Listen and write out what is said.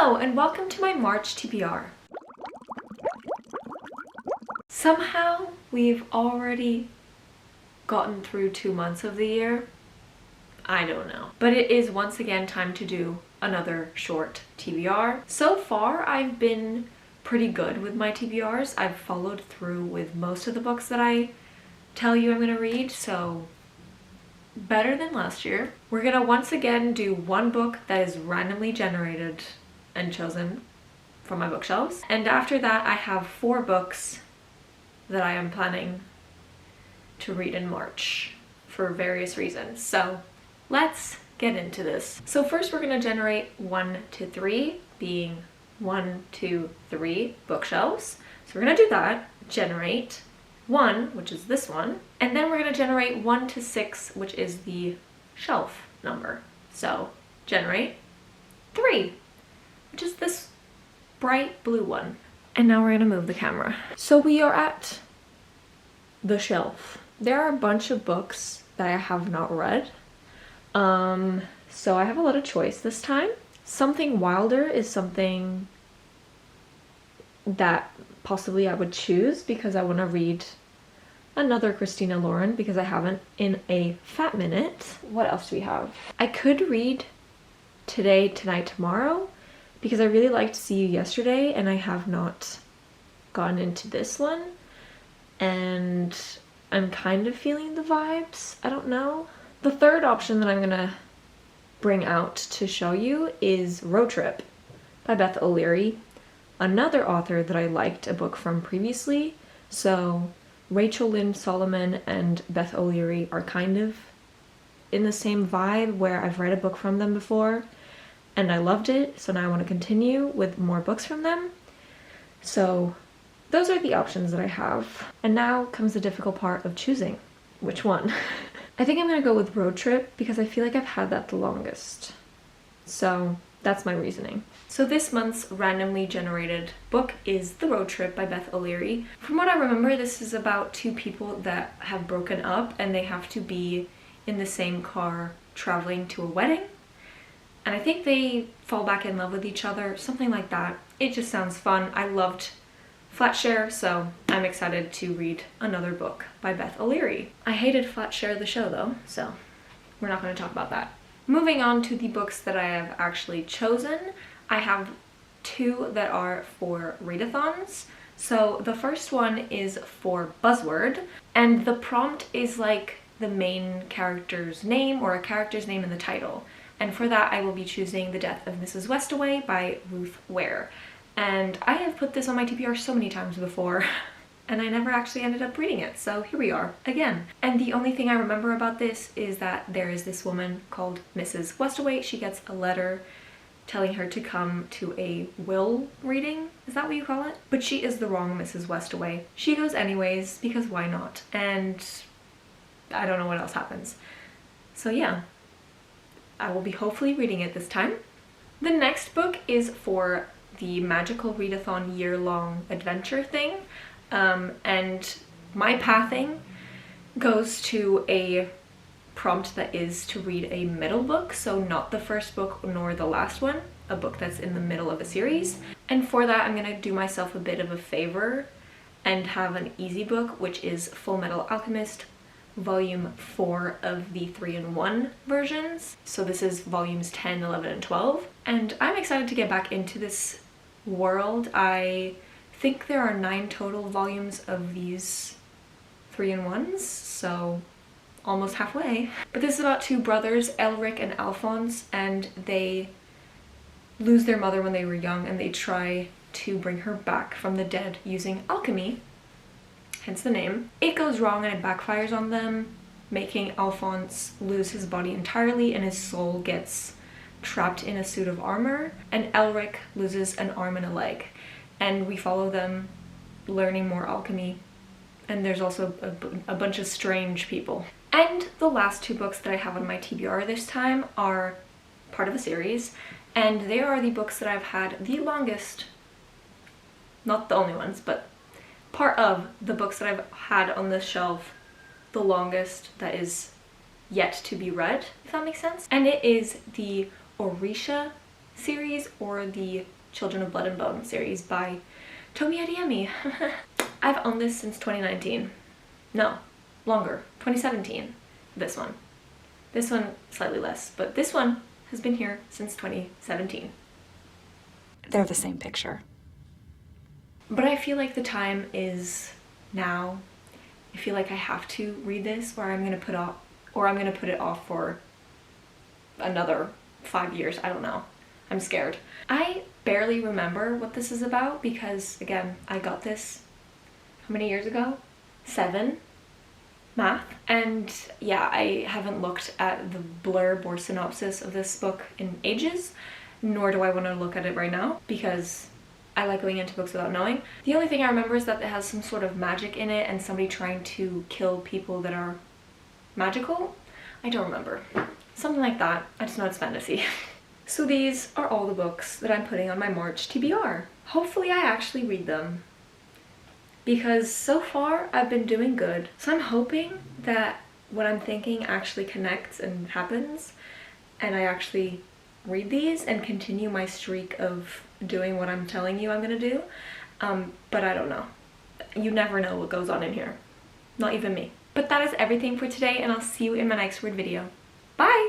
Hello and welcome to my March TBR. Somehow we've already gotten through 2 months of the year. I don't know. But it is once again time to do another short TBR. So far I've been pretty good with my TBRs. I've followed through with most of the books that I tell you I'm gonna read, so better than last year. We're gonna once again do one book that is randomly generated and chosen from my bookshelves. And after that I have 4 books that I am planning to read in March for various reasons. So let's get into this. So first we're gonna generate 1 to 3, being 1, 2, 3 bookshelves. So we're gonna do that, generate 1, which is this one, and then we're gonna generate 1 to 6, which is the shelf number. So generate 3, which is this bright blue one. And now we're gonna move the camera. So we are at the shelf. There are a bunch of books that I have not read. So I have a lot of choice this time. Something Wilder is something that possibly I would choose because I want to read another Christina Lauren because I haven't in a fat minute. What else do we have? I could read Today, Tonight, Tomorrow because I really liked See You Yesterday and I have not gotten into this one. And I'm kind of feeling the vibes. I don't know. The third option that I'm gonna bring out to show you is Road Trip by Beth O'Leary, another author that I liked a book from previously. So Rachel Lynn Solomon and Beth O'Leary are kind of in the same vibe where I've read a book from them before and I loved it, so now I want to continue with more books from them. So those are the options that I have. And now comes the difficult part of choosing which one. I think I'm gonna go with Road Trip because I feel like I've had that the longest. So that's my reasoning. So this month's randomly generated book is The Road Trip by Beth O'Leary. From what I remember, this is about 2 people that have broken up and they have to be in the same car traveling to a wedding. And I think they fall back in love with each other, something like that. It just sounds fun. I loved Flatshare, so I'm excited to read another book by Beth O'Leary. I hated Flatshare the show though, so we're not going to talk about that. Moving on to the books that I have actually chosen, I have 2 that are for readathons. So the first one is for Buzzword, and the prompt is like the main character's name or a character's name in the title. And for that I will be choosing The Death of Mrs Westaway by Ruth Ware. And I have put this on my TBR so many times before and I never actually ended up reading it, so here we are again. And the only thing I remember about this is that there is this woman called Mrs Westaway. She gets a letter telling her to come to a will reading, is that what you call it? But she is the wrong Mrs Westaway. She goes anyways because why not? And I don't know what else happens. So yeah, I will be hopefully reading it this time. The next book is for the Magical Readathon year-long adventure thing, and my pathing goes to a prompt that is to read a middle book, so not the first book nor the last one, a book that's in the middle of a series. And for that I'm gonna do myself a bit of a favor and have an easy book, which is Full Metal Alchemist volume 4 of the 3-in-1 versions. So this is volumes 10, 11, and 12. And I'm excited to get back into this world. I think there are 9 total volumes of these 3-in-1s, so almost halfway. But this is about 2 brothers, Elric and Alphonse, and they lose their mother when they were young and they try to bring her back from the dead using alchemy, hence the name. It goes wrong and it backfires on them, making Alphonse lose his body entirely and his soul gets trapped in a suit of armor, and Elric loses an arm and a leg. And we follow them learning more alchemy, and there's also a bunch of strange people. And the last 2 books that I have on my TBR this time are part of a series, and they are the books that I've had the longest, not the only ones, but part of the books that I've had on this shelf the longest that is yet to be read, if that makes sense. And it is the Orisha series or the Children of Blood and Bone series by Tomi Adeyemi. I've owned this since 2019. No, longer, 2017. This one. This one slightly less, but this one has been here since 2017. They're the same picture. But I feel like the time is now. I feel like I have to read this, or I'm gonna put it off for another 5 years. I don't know. I'm scared. I barely remember what this is about because, again, I got this how many years ago? 7. Math. And yeah, I haven't looked at the blurb or synopsis of this book in ages, nor do I want to look at it right now because I like going into books without knowing. The only thing I remember is that it has some sort of magic in it and somebody trying to kill people that are magical. I don't remember. Something like that. I just know it's fantasy. So these are all the books that I'm putting on my March TBR. Hopefully I actually read them because so far I've been doing good. So I'm hoping that what I'm thinking actually connects and happens and I actually read these and continue my streak of doing what I'm telling you I'm gonna do. But I don't know. You never know what goes on in here. Not even me. But that is everything for today and I'll see you in my next weird video. Bye!